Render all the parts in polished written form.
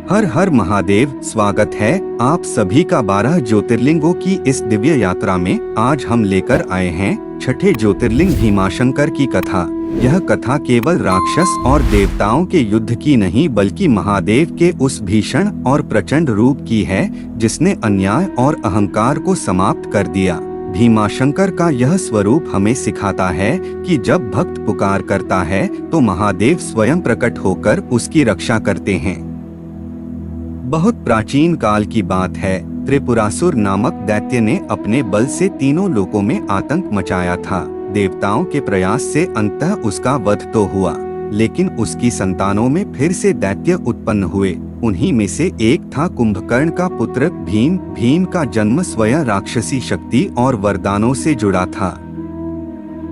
हर हर महादेव। स्वागत है आप सभी का 12 ज्योतिर्लिंगों की इस दिव्य यात्रा में। आज हम लेकर आए हैं छठे ज्योतिर्लिंग भीमाशंकर की कथा। यह कथा केवल राक्षस और देवताओं के युद्ध की नहीं बल्कि महादेव के उस भीषण और प्रचंड रूप की है जिसने अन्याय और अहंकार को समाप्त कर दिया। भीमाशंकर का यह स्वरूप हमें सिखाता है कि जब भक्त पुकार करता है तो महादेव स्वयं प्रकट होकर उसकी रक्षा करते हैं। बहुत प्राचीन काल की बात है। त्रिपुरासुर नामक दैत्य ने अपने बल से तीनों लोकों में आतंक मचाया था। देवताओं के प्रयास से अंततः उसका वध तो हुआ, लेकिन उसकी संतानों में फिर से दैत्य उत्पन्न हुए। उन्हीं में से एक था कुंभकर्ण का पुत्र भीम। भीम का जन्म स्वयं राक्षसी शक्ति और वरदानों से जुड़ा था।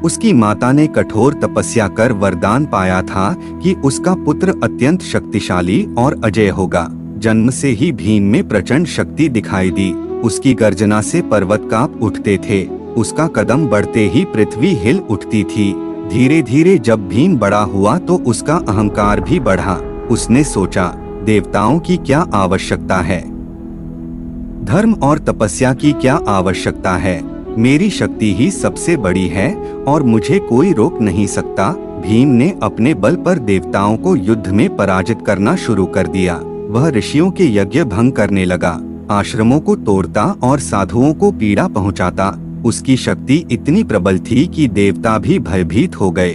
उसकी माता ने कठोर तपस्या कर वरदान पाया था कि उसका पुत्र अत्यंत शक्तिशाली और अजय होगा। जन्म से ही भीम में प्रचंड शक्ति दिखाई दी। उसकी गर्जना से पर्वत कांप उठते थे। उसका कदम बढ़ते ही पृथ्वी हिल उठती थी। धीरे धीरे जब भीम बड़ा हुआ तो उसका अहंकार भी बढ़ा। उसने सोचा, देवताओं की क्या आवश्यकता है, धर्म और तपस्या की क्या आवश्यकता है। मेरी शक्ति ही सबसे बड़ी है और मुझे कोई रोक नहीं सकता। भीम ने अपने बल पर देवताओं को युद्ध में पराजित करना शुरू कर दिया। वह ऋषियों के यज्ञ भंग करने लगा, आश्रमों को तोड़ता और साधुओं को पीड़ा पहुंचाता। उसकी शक्ति इतनी प्रबल थी कि देवता भी भयभीत हो गए।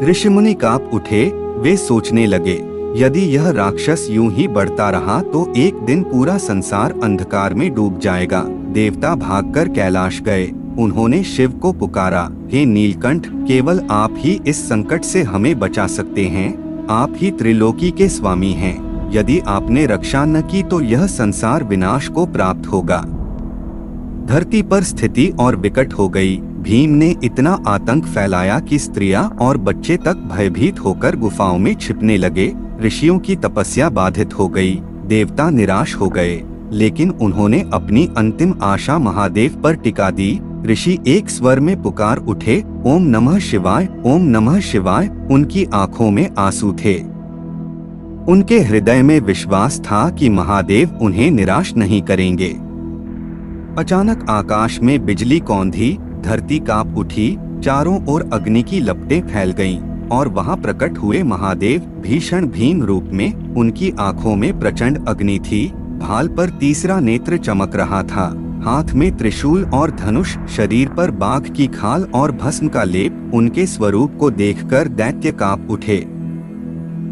ऋषिमुनि कांप उठे। वे सोचने लगे, यदि यह राक्षस यूं ही बढ़ता रहा तो एक दिन पूरा संसार अंधकार में डूब जाएगा। देवता भागकर कैलाश गए। उन्होंने शिव को पुकारा, हे नीलकंठ, केवल आप ही इस संकट से हमें बचा सकते हैं। आप ही त्रिलोकी के स्वामी हैं। यदि आपने रक्षा न की तो यह संसार विनाश को प्राप्त होगा। धरती पर स्थिति और विकट हो गई। भीम ने इतना आतंक फैलाया कि स्त्रियां और बच्चे तक भयभीत होकर गुफाओं में छिपने लगे। ऋषियों की तपस्या बाधित हो गई। देवता निराश हो गए, लेकिन उन्होंने अपनी अंतिम आशा महादेव पर टिका दी। ऋषि एक स्वर में पुकार उठे, ओम नमः शिवाय, ओम नमः शिवाय। उनकी आंखों में आंसू थे। उनके हृदय में विश्वास था कि महादेव उन्हें निराश नहीं करेंगे। अचानक आकाश में बिजली कौंधी, धरती कांप उठी, चारों ओर अग्नि की लपटें फैल गईं और वहां प्रकट हुए महादेव भीषण भीम रूप में। उनकी आंखों में प्रचंड अग्नि थी। भाल पर तीसरा नेत्र चमक रहा था। हाथ में त्रिशूल और धनुष, शरीर पर बाघ की खाल और भस्म का लेप। उनके स्वरूप को देखकर दैत्य कांप उठे,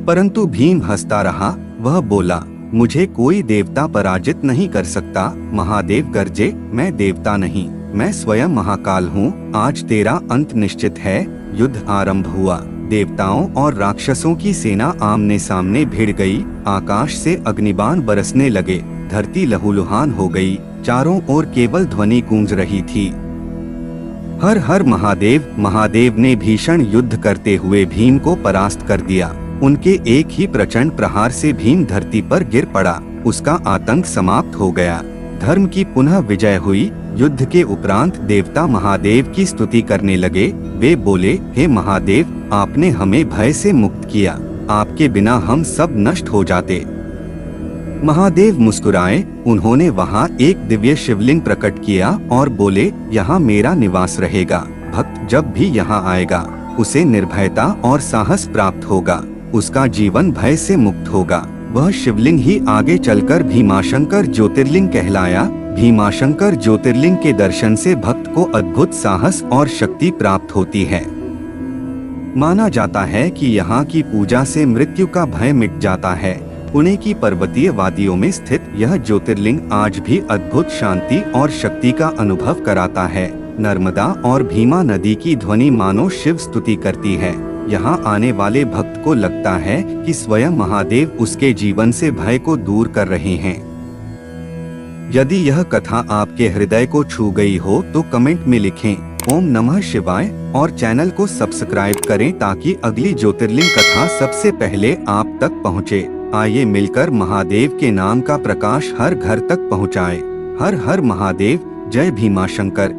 परंतु भीम हंसता रहा। वह बोला, मुझे कोई देवता पराजित नहीं कर सकता। महादेव गरजे, मैं देवता नहीं, मैं स्वयं महाकाल हूँ। आज तेरा अंत निश्चित है। युद्ध आरंभ हुआ। देवताओं और राक्षसों की सेना आमने सामने भिड़ गई। आकाश से अग्निबाण बरसने लगे। धरती लहूलुहान हो गई। चारों ओर केवल ध्वनि गूंज रही थी, हर हर महादेव। महादेव ने भीषण युद्ध करते हुए भीम को परास्त कर दिया। उनके एक ही प्रचंड प्रहार से भीम धरती पर गिर पड़ा। उसका आतंक समाप्त हो गया। धर्म की पुनः विजय हुई। युद्ध के उपरांत देवता महादेव की स्तुति करने लगे। वे बोले, हे महादेव, आपने हमें भय से मुक्त किया। आपके बिना हम सब नष्ट हो जाते। महादेव मुस्कुराए। उन्होंने वहां एक दिव्य शिवलिंग प्रकट किया और बोले, यहाँ मेरा निवास रहेगा। भक्त जब भी यहाँ आएगा उसे निर्भयता और साहस प्राप्त होगा। उसका जीवन भय से मुक्त होगा। वह शिवलिंग ही आगे चलकर भीमाशंकर ज्योतिर्लिंग कहलाया। भीमाशंकर ज्योतिर्लिंग के दर्शन से भक्त को अद्भुत साहस और शक्ति प्राप्त होती है। माना जाता है कि यहाँ की पूजा से मृत्यु का भय मिट जाता है। पुणे की पर्वतीय वादियों में स्थित यह ज्योतिर्लिंग आज भी अद्भुत शांति और शक्ति का अनुभव कराता है। नर्मदा और भीमा नदी की ध्वनि मानो शिव स्तुति करती है। यहाँ आने वाले भक्त को लगता है कि स्वयं महादेव उसके जीवन से भय को दूर कर रहे हैं। यदि यह कथा आपके हृदय को छू गई हो तो कमेंट में लिखें ओम नमः शिवाय और चैनल को सब्सक्राइब करें ताकि अगली ज्योतिर्लिंग कथा सबसे पहले आप तक पहुँचे। आइए मिलकर महादेव के नाम का प्रकाश हर घर तक पहुँचाए। हर हर महादेव। जय भीमाशंकर।